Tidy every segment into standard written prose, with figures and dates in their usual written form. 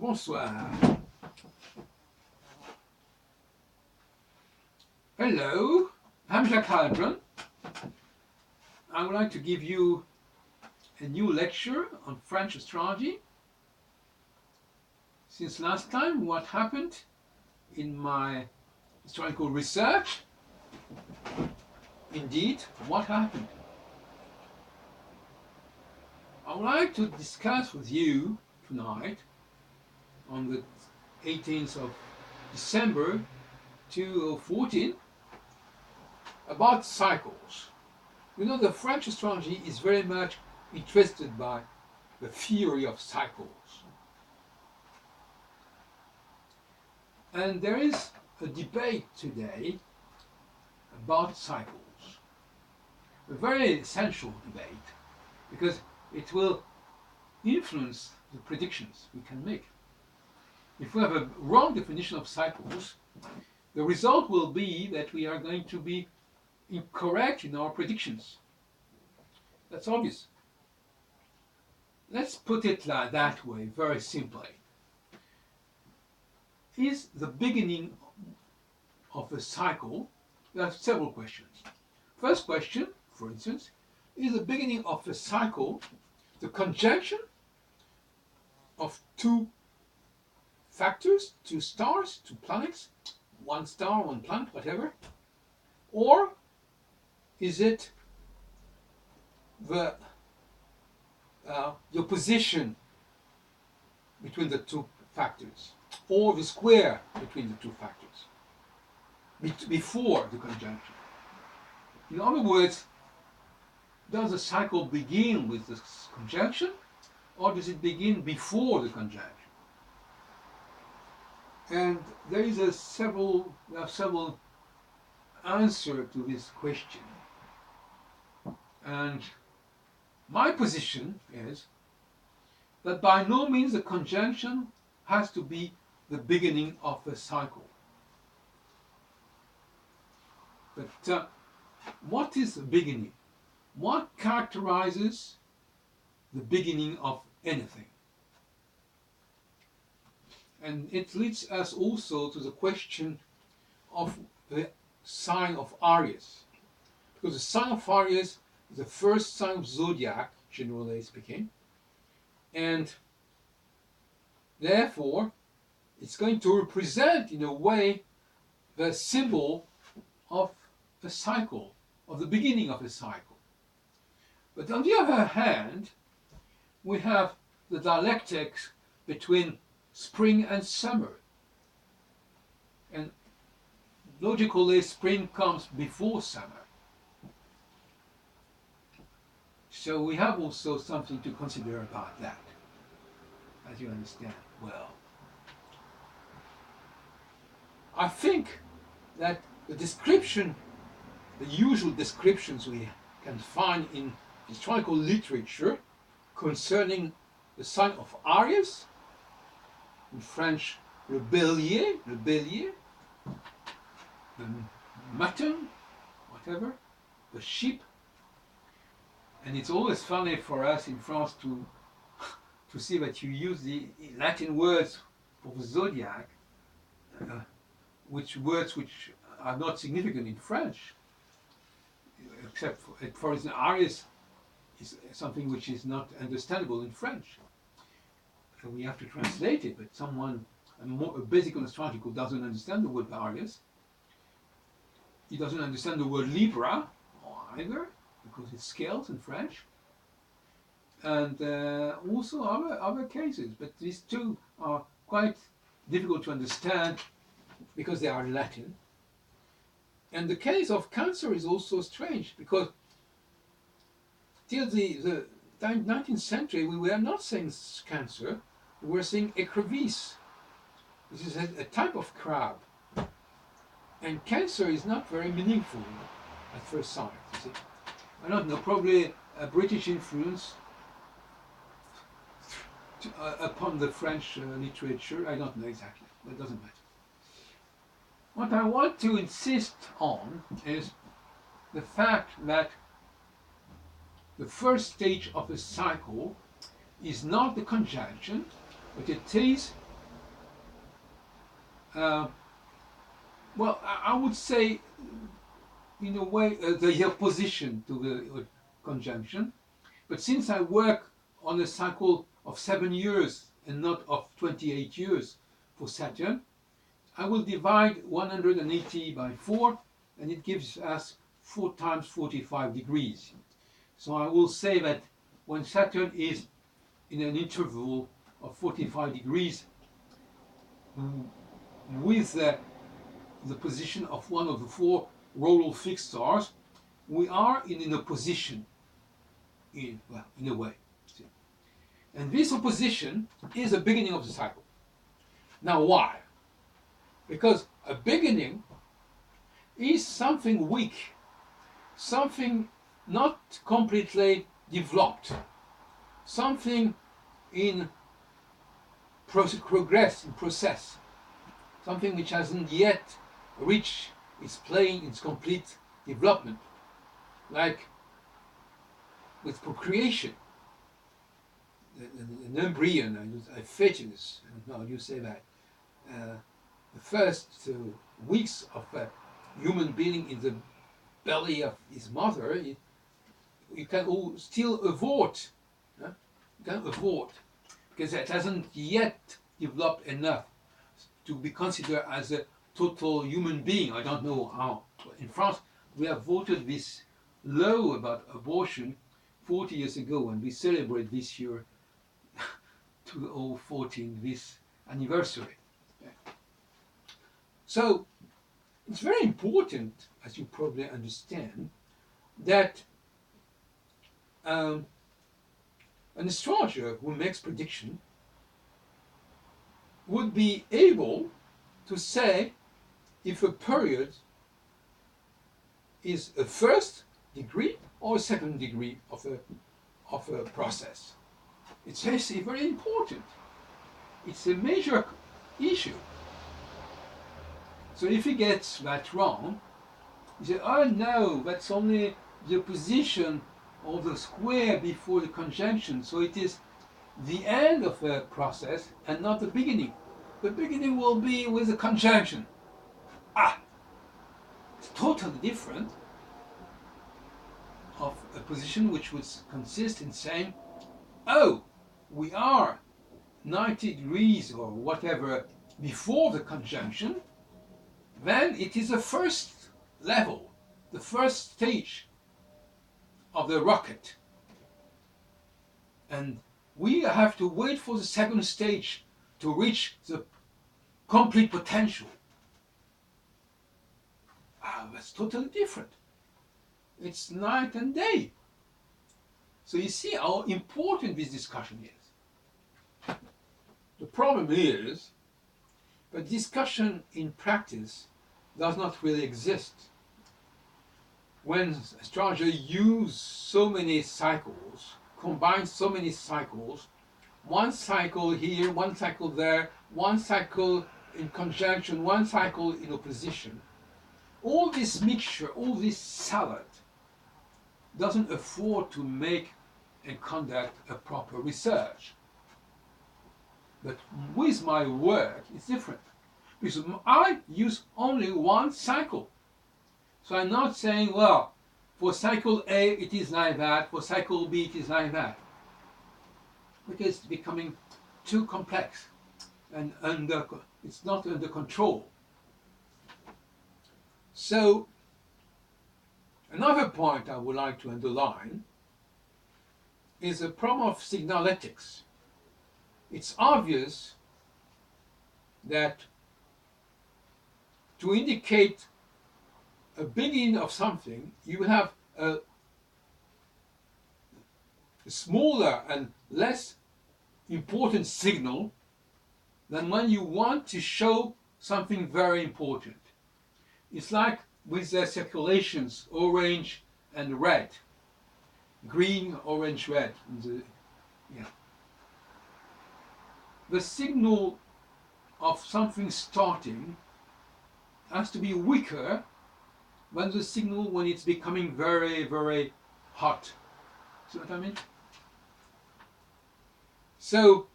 Bonsoir. Hello, I'm Jacques Halbronn. I would like to give you a new lecture on French astrology. Since last time, what happened in my astrological research? Indeed, what happened? I would like to discuss with you tonight, on the 18th of December 2014, about cycles. You know, the French astrology is very much interested by the theory of cycles. And there is a debate today about cycles. A very essential debate, because it will influence the predictions we can make. If we have a wrong definition of cycles, the result will be that we are going to be incorrect in our predictions. That's obvious. Let's put it like that way, very simply. Is the beginning of a cycle? There are several questions. First question, for instance, is the beginning of a cycle the conjunction of two factors, two stars, two planets, one star, one planet, whatever? Or is it the opposition between the two factors, or the square between the two factors, before the conjunction? In other words, does the cycle begin with the conjunction, or does it begin before the conjunction? And there are several answers to this question. And my position is that by no means the conjunction has to be the beginning of a cycle. But what is the beginning? What characterizes the beginning of anything? And it leads us also to the question of the sign of Aries. Because the sign of Aries is the first sign of zodiac, generally speaking, and therefore it's going to represent, in a way, the symbol of a cycle, of the beginning of a cycle. But on the other hand, we have the dialectics between spring and summer. And logically, spring comes before summer. So we have also something to consider about that, as you understand well. I think that the description, the usual descriptions we can find in historical literature concerning the sign of Aries, in French, le bélier, the mutton, whatever, the sheep. And it's always funny for us in France to see that you use the Latin words for the zodiac, which are not significant in French, except for instance, Aries is something which is not understandable in French. So we have to translate it, but someone, a basic astrologer who doesn't understand the word Aries, he doesn't understand the word Libra either, because it's scales in French, and also other cases. But these two are quite difficult to understand because they are Latin. And the case of Cancer is also strange, because till the 19th century we were not saying Cancer, we were saying écrevisse, which is a type of crab. And Cancer is not very meaningful at first sight, you see. I don't know, probably a British influence upon the French literature. I don't know exactly, but it doesn't matter. What I want to insist on is the fact that the first stage of a cycle is not the conjunction, but it is Well, I would say, in a way, the opposition to the conjunction. But since I work on a cycle of 7 years and not of 28 years for Saturn, I will divide 180 by 4, and it gives us 4 times 45 degrees. So I will say that when Saturn is in an interval of 45 degrees with the position of one of the 4 rodal fixed stars, we are in an opposition, in a way. And this opposition is the beginning of the cycle. Now why? Because a beginning is something weak, something not completely developed, something in process, something which hasn't yet reached its complete development, like with procreation. An embryon, a fetus, I don't know how you say that. The first weeks of a human being in the belly of his mother, you can still avort. You can avort because it hasn't yet developed enough to be considered as a total human being. I don't know how. In France, we have voted this law about abortion 40 years ago, and we celebrate this year 2014, this anniversary. So it's very important, as you probably understand, that an astrologer who makes prediction would be able to say if a period is a first degree or a second degree of a process. It's very important. It's a major issue. So if he gets that wrong, he says, oh no, that's only the position of the square before the conjunction, so it is the end of a process and not the beginning. The beginning will be with the conjunction. It's totally different of a position which would consist in saying, oh, we are 90 degrees or whatever before the conjunction, then it is the first level, the first stage of the rocket. And we have to wait for the second stage to reach the complete potential. That's totally different. It's night and day. So you see how important this discussion is. The problem is that discussion in practice does not really exist. When astrologers use so many cycles, combine so many cycles, one cycle here, one cycle there, one cycle in conjunction, one cycle in opposition, all this mixture, all this salad doesn't afford to make and conduct a proper research. But with my work, it's different. Because I use only one cycle. So I'm not saying, well, for cycle A it is like that, for cycle B it is like that. Because it's becoming too complex and it's not under control. So, another point I would like to underline is the problem of signaletics. It's obvious that to indicate a beginning of something, you have a smaller and less important signal than when you want to show something very important. It's like with the circulations, orange and red, green, orange, red. The signal of something starting has to be weaker than the signal when it's becoming very, very hot. See what I mean? So,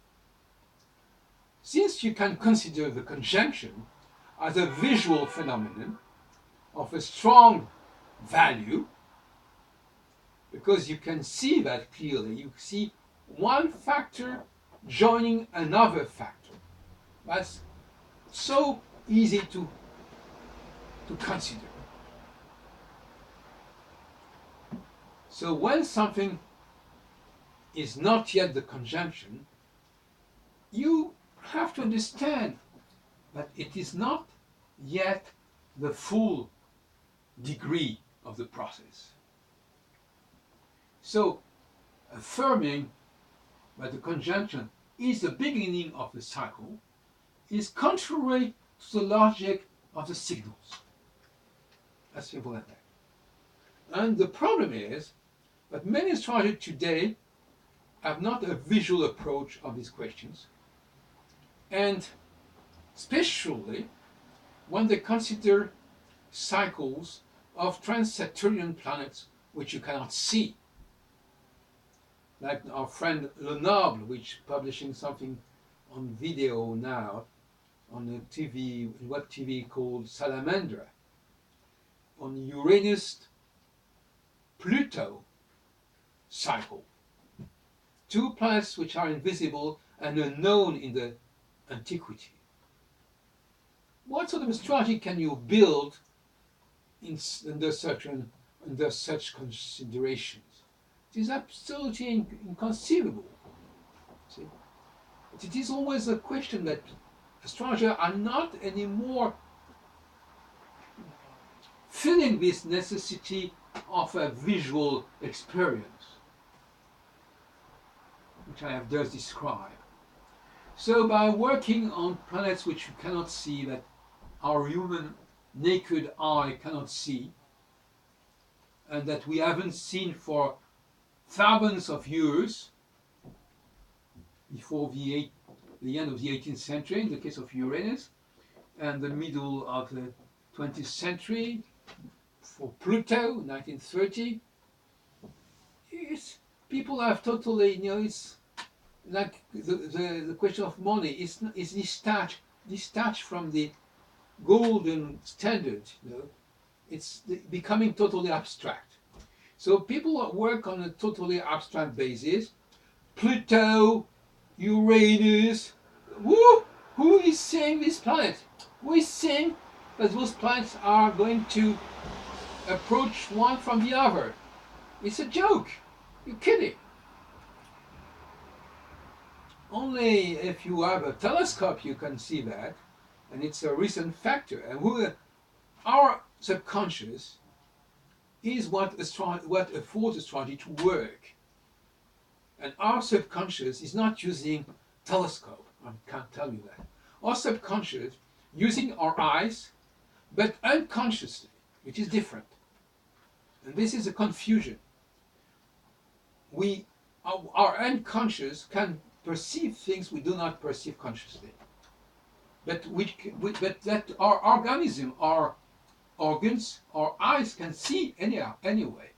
since you can consider the conjunction as a visual phenomenon of a strong value, because you can see that clearly. You see one factor joining another factor. That's so easy to consider. So when something is not yet the conjunction, you have to understand that it is not yet the full degree of the process. So affirming that the conjunction is the beginning of the cycle is contrary to the logic of the signals. As simple as that. And the problem is that many astrologers today have not a visual approach of these questions, and especially when they consider cycles of trans-Saturnian planets which you cannot see. Like our friend Lenoble, which is publishing something on video now on a TV, web TV called Salamandra, on Uranus-Pluto cycle. Two planets which are invisible and unknown in the antiquity. What sort of astrology can you build under such considerations? It is absolutely inconceivable. See? But it is always a question that astrologers are not anymore feeling this necessity of a visual experience, which I have just described. So by working on planets which you cannot see, that our human naked eye cannot see, and that we haven't seen for thousands of years, before the end of the 18th century, in the case of Uranus, and the middle of the 20th century, for Pluto, 1930, people have totally, it's like the question of money is detached from the golden standard. It's becoming totally abstract. So people work on a totally abstract basis. Pluto, Uranus, who is saying this planet? Who is saying that those planets are going to approach one from the other? It's a joke. You're kidding. Only if you have a telescope you can see that, and it's a recent factor. And our subconscious is what affords astrology to work. And our subconscious is not using telescope. I can't tell you that. Our subconscious using our eyes, but unconsciously, which is different. And this is a confusion. Our unconscious can perceive things we do not perceive consciously. But that our organism, our organs, our eyes can see anyway.